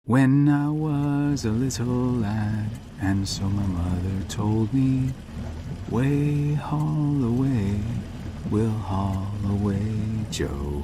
When I was a little lad, and so my mother told me, way haul away, we'll haul away, Joe.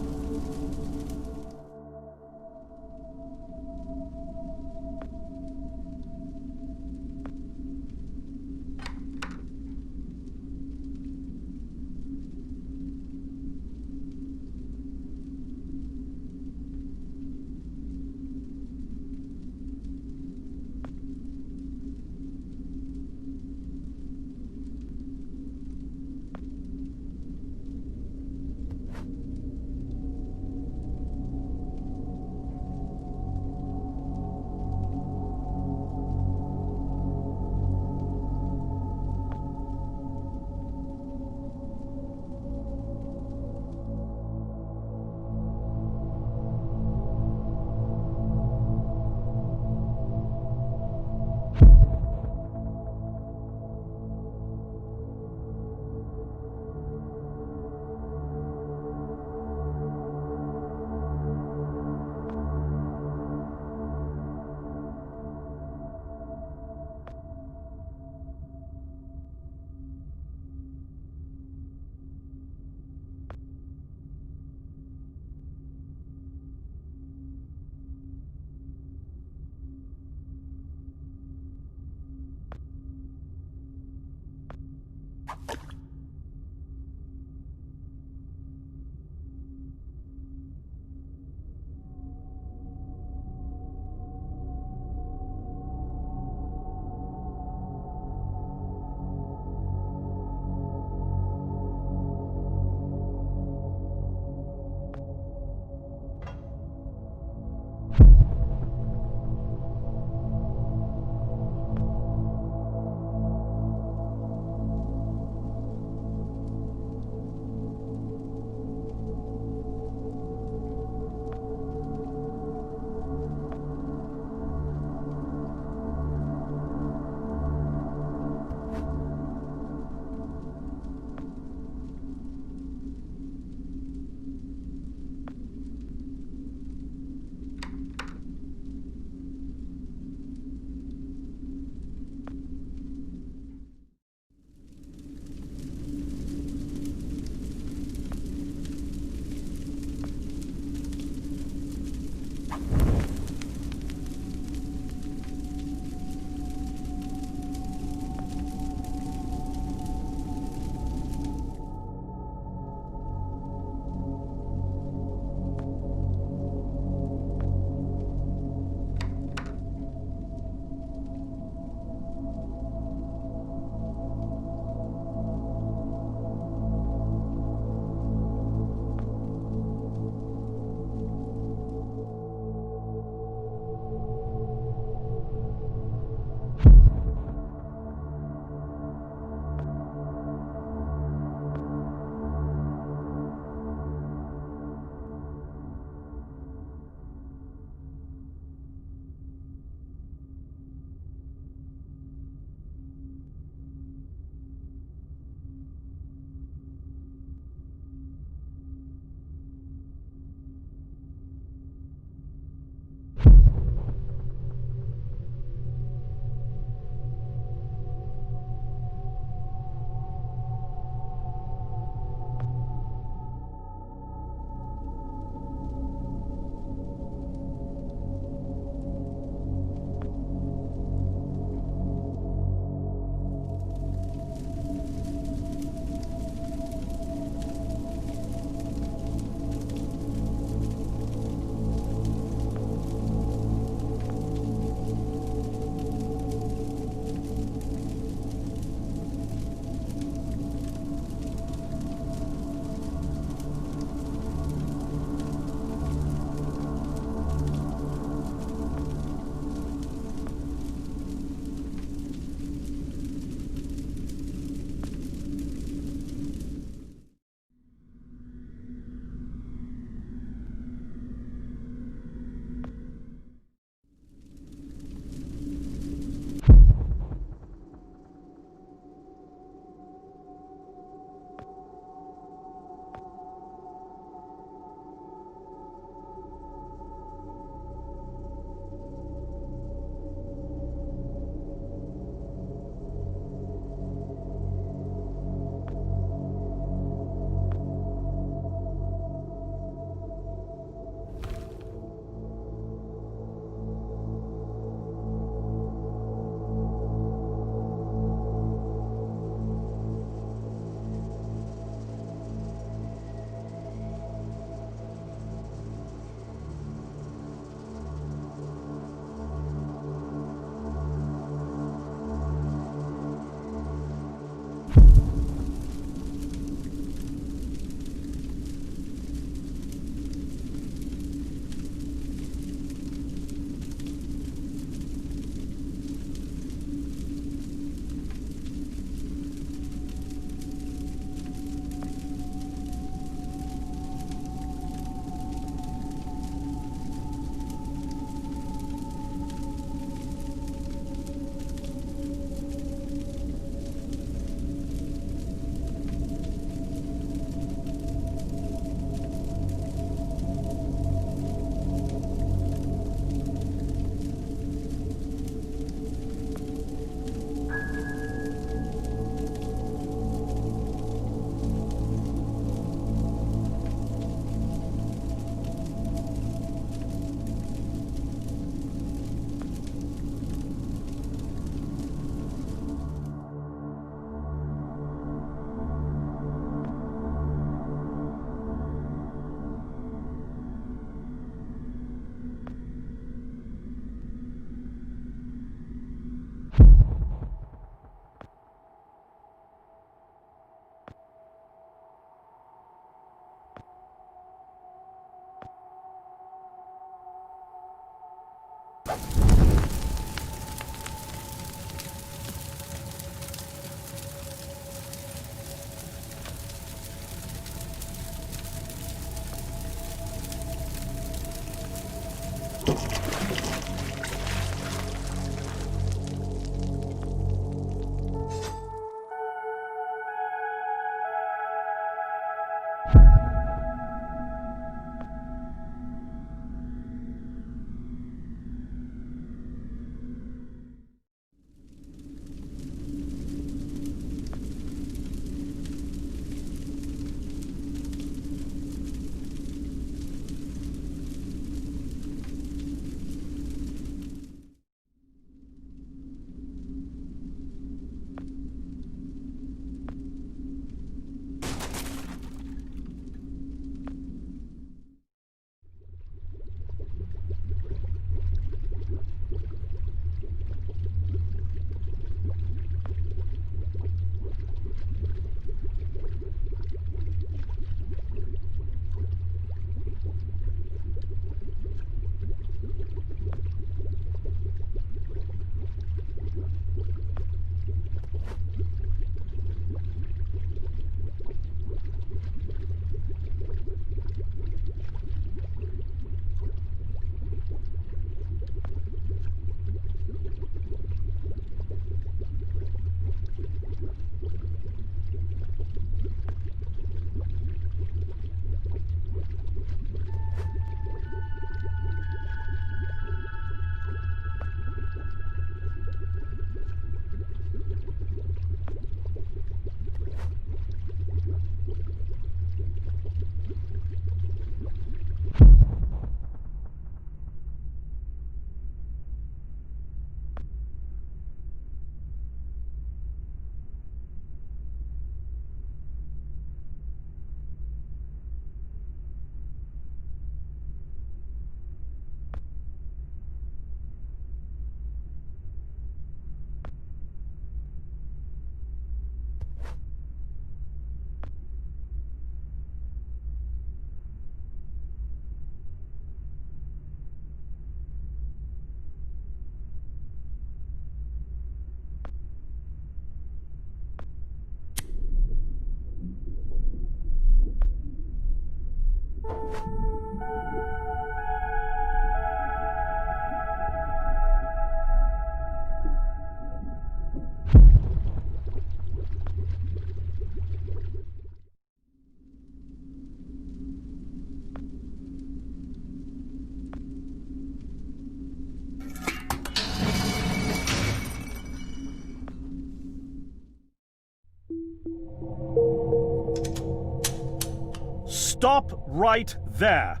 Stop right there!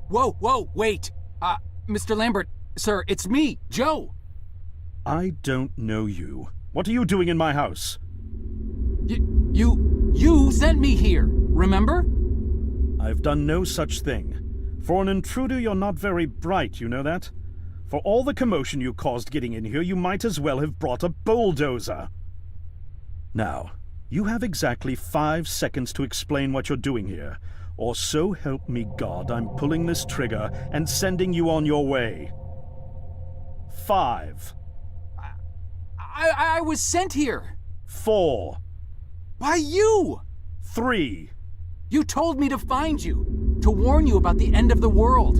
Whoa, wait! Mr. Lambert, sir, it's me, Joe! I don't know you. What are you doing in my house? You sent me here, remember? I've done no such thing. For an intruder, you're not very bright, you know that? For all the commotion you caused getting in here, you might as well have brought a bulldozer. Now, you have exactly 5 seconds to explain what you're doing here, or so help me God, I'm pulling this trigger and sending you on your way. 5. I was sent here. 4. By you! 3. You told me to find you, to warn you about the end of the world.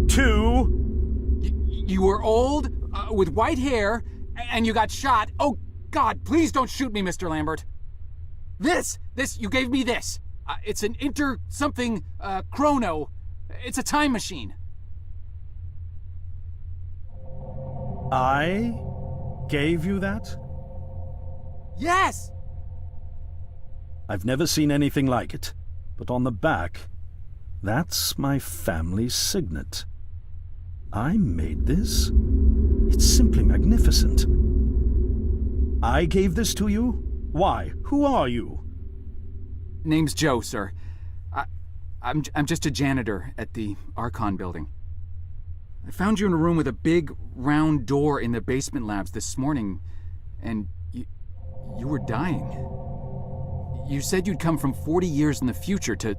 2. You were old, with white hair, and you got shot. Oh, God, please don't shoot me, Mr. Lambert. You gave me this. It's an chrono. It's a time machine. I gave you that? Yes! I've never seen anything like it, but on the back, that's my family's signet. I made this? It's simply magnificent. I gave this to you? Why? Who are you? Name's Joe, sir. I'm just a janitor at the Archon building. I found you in a room with a big, round door in the basement labs this morning, and you were dying. You said you'd come from 40 years in the future to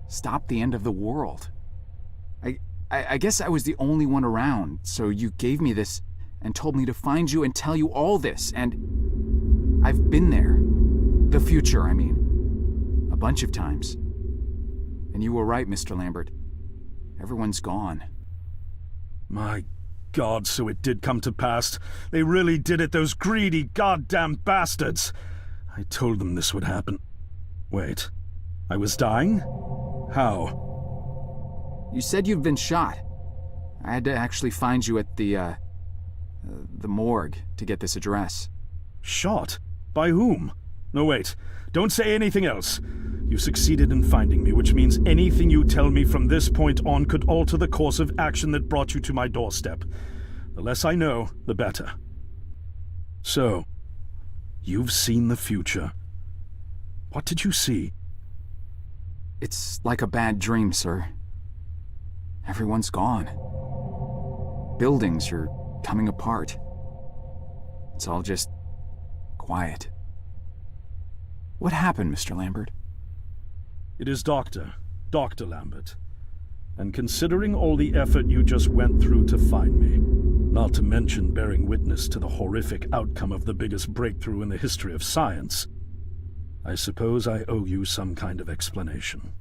stop the end of the world. I guess I was the only one around, so you gave me this and told me to find you and tell you all this, and I've been there. The future, I mean. A bunch of times. And you were right, Mr. Lambert. Everyone's gone. My God, so it did come to pass. They really did it, those greedy goddamn bastards. I told them this would happen. Wait, I was dying? How? You said you've been shot. I had to actually find you at the morgue to get this address. Shot? By whom? No, wait. Don't say anything else. You succeeded in finding me, which means anything you tell me from this point on could alter the course of action that brought you to my doorstep. The less I know, the better. So, you've seen the future. What did you see? It's like a bad dream, sir. Everyone's gone. Buildings are coming apart. It's all just quiet. What happened, Mr. Lambert? It is Dr. Lambert. And considering all the effort you just went through to find me, not to mention bearing witness to the horrific outcome of the biggest breakthrough in the history of science, I suppose I owe you some kind of explanation.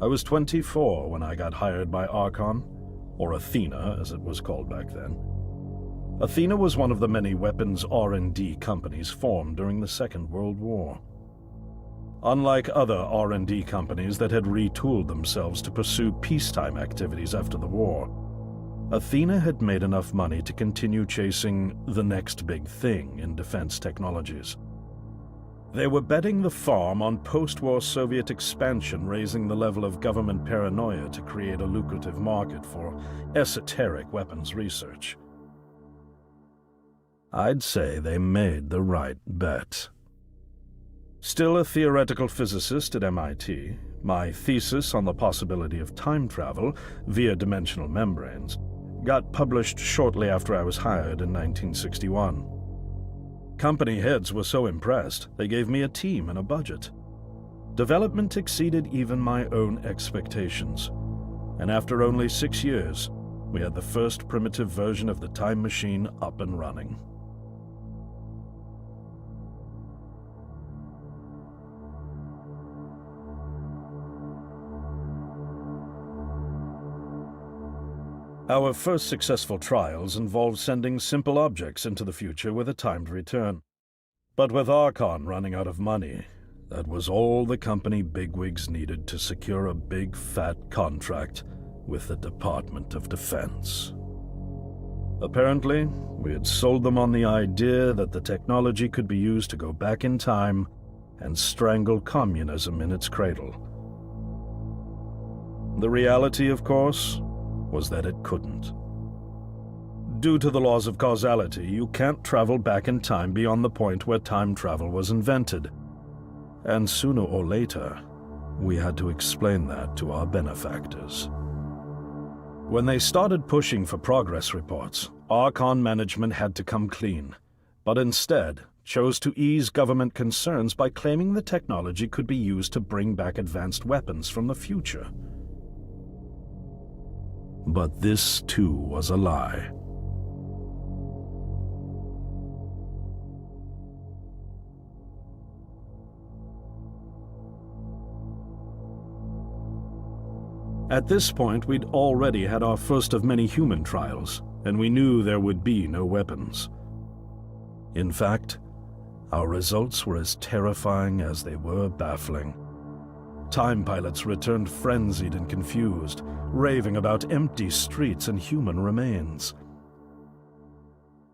I was 24 when I got hired by Archon, or Athena as it was called back then. Athena was one of the many weapons R&D companies formed during the Second World War. Unlike other R&D companies that had retooled themselves to pursue peacetime activities after the war, Athena had made enough money to continue chasing the next big thing in defense technologies. They were betting the farm on post-war Soviet expansion, raising the level of government paranoia to create a lucrative market for esoteric weapons research. I'd say they made the right bet. Still a theoretical physicist at MIT, my thesis on the possibility of time travel via dimensional membranes got published shortly after I was hired in 1961. Company heads were so impressed, they gave me a team and a budget. Development exceeded even my own expectations, and after only 6 years, we had the first primitive version of the time machine up and running. Our first successful trials involved sending simple objects into the future with a timed return. But with Archon running out of money, that was all the company bigwigs needed to secure a big fat contract with the Department of Defense. Apparently, we had sold them on the idea that the technology could be used to go back in time and strangle communism in its cradle. The reality, of course, was that it couldn't. Due to the laws of causality, you can't travel back in time beyond the point where time travel was invented. And sooner or later, we had to explain that to our benefactors. When they started pushing for progress reports, Archon management had to come clean, but instead chose to ease government concerns by claiming the technology could be used to bring back advanced weapons from the future. But this, too, was a lie. At this point, we'd already had our first of many human trials, and we knew there would be no weapons. In fact, our results were as terrifying as they were baffling. Time pilots returned frenzied and confused, raving about empty streets and human remains.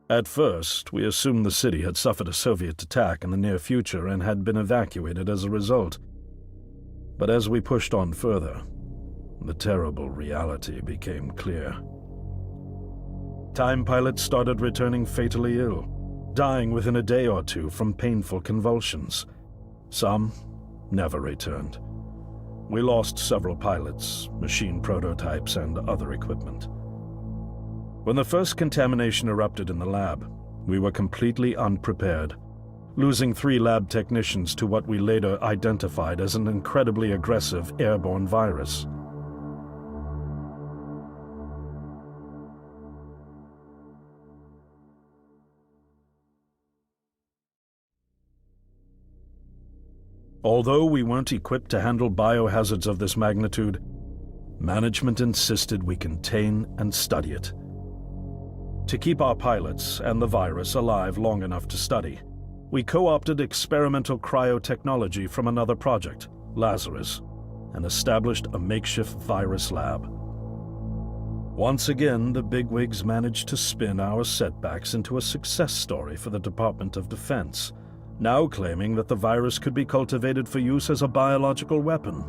At first, we assumed the city had suffered a Soviet attack in the near future and had been evacuated as a result. But as we pushed on further, the terrible reality became clear. Time pilots started returning fatally ill, dying within a day or two from painful convulsions. Some never returned. We lost several pilots, machine prototypes, and other equipment. When the first contamination erupted in the lab, we were completely unprepared, losing 3 lab technicians to what we later identified as an incredibly aggressive airborne virus. Although we weren't equipped to handle biohazards of this magnitude, management insisted we contain and study it. To keep our pilots and the virus alive long enough to study, we co-opted experimental cryotechnology from another project, Lazarus, and established a makeshift virus lab. Once again, the bigwigs managed to spin our setbacks into a success story for the Department of Defense, now claiming that the virus could be cultivated for use as a biological weapon.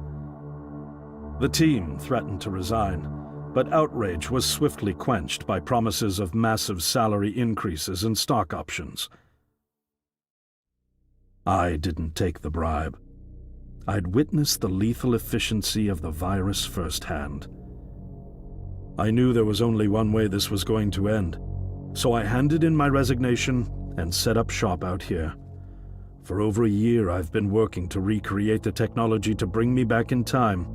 The team threatened to resign, but outrage was swiftly quenched by promises of massive salary increases and stock options. I didn't take the bribe. I'd witnessed the lethal efficiency of the virus firsthand. I knew there was only one way this was going to end, so I handed in my resignation and set up shop out here. For over a year, I've been working to recreate the technology to bring me back in time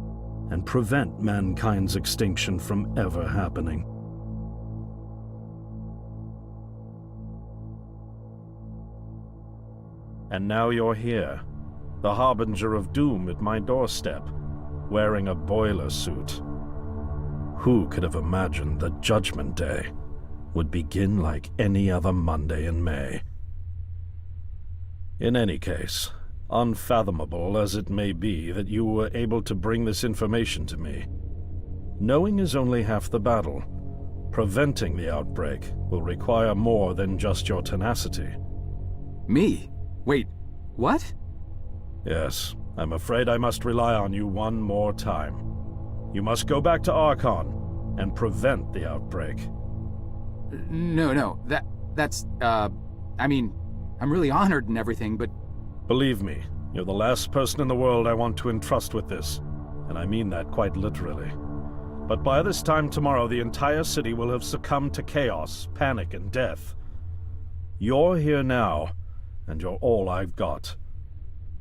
and prevent mankind's extinction from ever happening. And now you're here, the harbinger of doom at my doorstep, wearing a boiler suit. Who could have imagined that Judgment Day would begin like any other Monday in May? In any case, unfathomable as it may be that you were able to bring this information to me, knowing is only half the battle. Preventing the outbreak will require more than just your tenacity. Me? Wait, what? Yes, I'm afraid I must rely on you one more time. You must go back to Archon and prevent the outbreak. No, that's, I mean, I'm really honored and everything, but... Believe me, you're the last person in the world I want to entrust with this, and I mean that quite literally. But by this time tomorrow, the entire city will have succumbed to chaos, panic, and death. You're here now, and you're all I've got.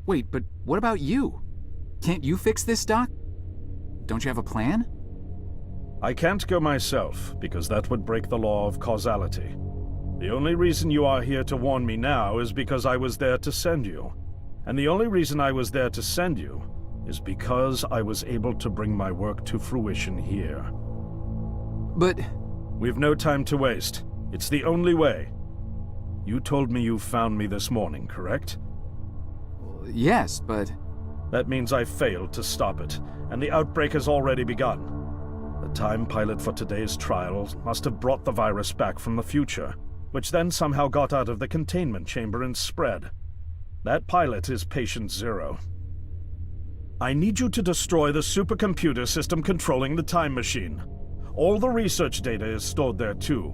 Wait, but what about you? Can't you fix this, Doc? Don't you have a plan? I can't go myself, because that would break the law of causality. The only reason you are here to warn me now is because I was there to send you. And the only reason I was there to send you is because I was able to bring my work to fruition here. But... We've no time to waste. It's the only way. You told me you found me this morning, correct? Yes, but... That means I failed to stop it, and the outbreak has already begun. The time pilot for today's trial must have brought the virus back from the future, which then somehow got out of the containment chamber and spread. That pilot is Patient Zero. I need you to destroy the supercomputer system controlling the time machine. All the research data is stored there too.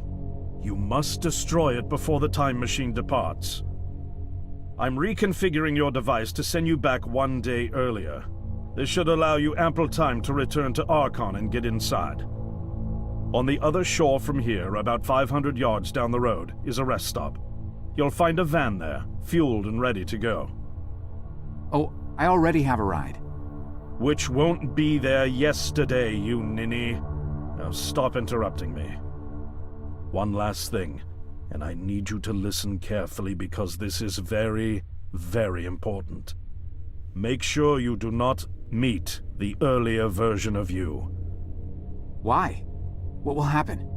You must destroy it before the time machine departs. I'm reconfiguring your device to send you back 1 day earlier. This should allow you ample time to return to Archon and get inside. On the other shore from here, about 500 yards down the road, is a rest stop. You'll find a van there, fueled and ready to go. Oh, I already have a ride. Which won't be there yesterday, you ninny. Now stop interrupting me. One last thing, and I need you to listen carefully because this is very, very important. Make sure you do not meet the earlier version of you. Why? What will happen?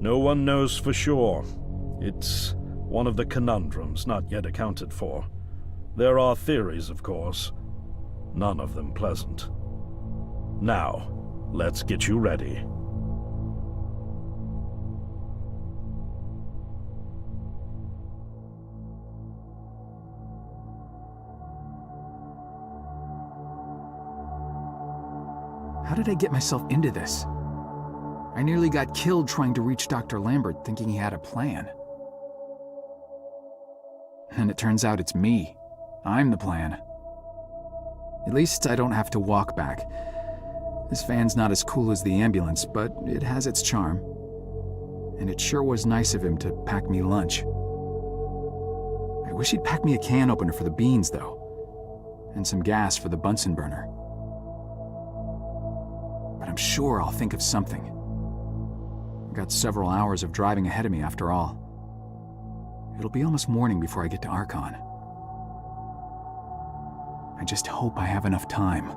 No one knows for sure. It's one of the conundrums not yet accounted for. There are theories, of course. None of them pleasant. Now, let's get you ready. How did I get myself into this? I nearly got killed trying to reach Dr. Lambert thinking he had a plan. And it turns out it's me. I'm the plan. At least I don't have to walk back. This van's not as cool as the ambulance, but it has its charm. And it sure was nice of him to pack me lunch. I wish he'd pack me a can opener for the beans, though. And some gas for the Bunsen burner. But I'm sure I'll think of something. I've got several hours of driving ahead of me after all. It'll be almost morning before I get to Archon. I just hope I have enough time.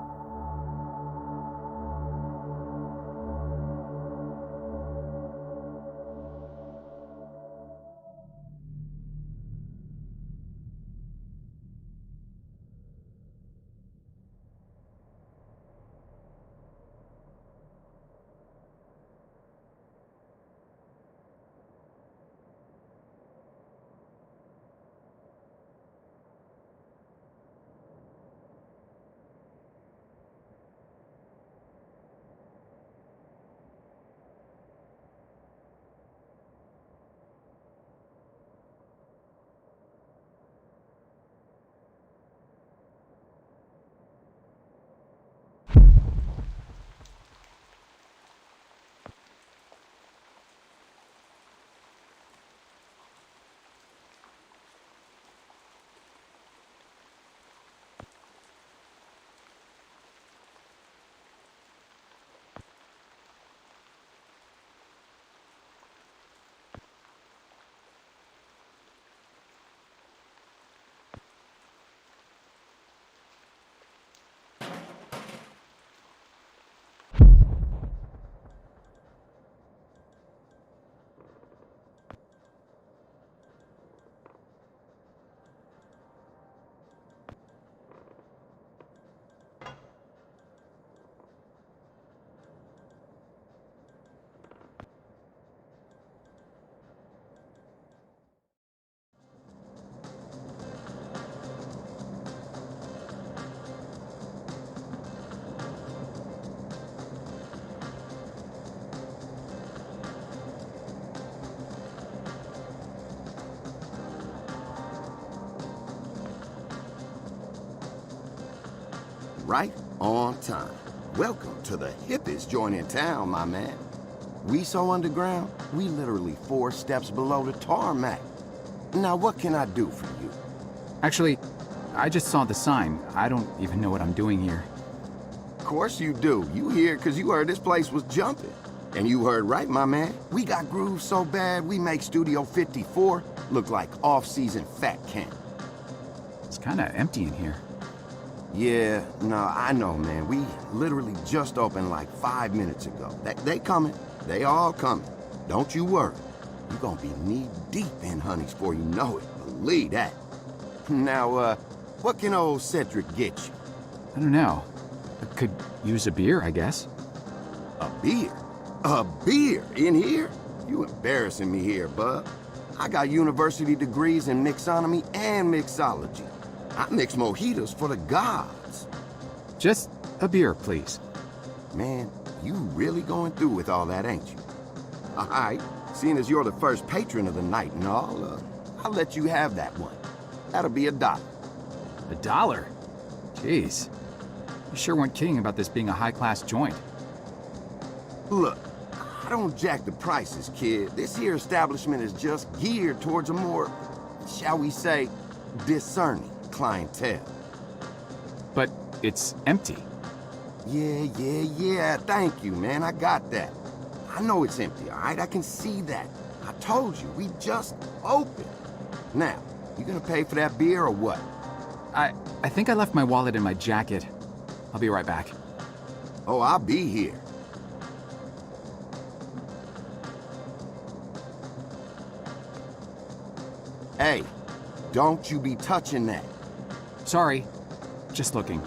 Right on time. Welcome to the hippest joint in town, my man. We so underground, we literally 4 steps below the tarmac. Now what can I do for you? Actually, I just saw the sign. I don't even know what I'm doing here. Of course you do. You here because you heard this place was jumping. And you heard right, my man. We got grooves so bad, we make Studio 54 look like off-season fat camp. It's kinda empty in here. Yeah, no, I know, man. We literally just opened like 5 minutes ago. They coming. They all coming. Don't you worry. You're gonna be knee-deep in honeys before you know it. Believe that. Now, what can old Cedric get you? I don't know. I could use a beer, I guess. A beer? A beer in here? You embarrassing me here, bub. I got university degrees in mixonomy and mixology. I mix mojitos for the gods. Just a beer, please. Man, you really going through with all that, ain't you? All right, seeing as you're the first patron of the night and all, I'll let you have that one. That'll be $1. $1? Jeez. You sure weren't kidding about this being a high-class joint. Look, I don't jack the prices, kid. This here establishment is just geared towards a more, shall we say, discerning clientele. But it's empty. Yeah. Thank you, man. I got that. I know it's empty, all right? I can see that. I told you, we just opened. Now, you gonna pay for that beer or what? I think I left my wallet in my jacket. I'll be right back. Oh, I'll be here. Hey, don't you be touching that. Sorry. Just looking.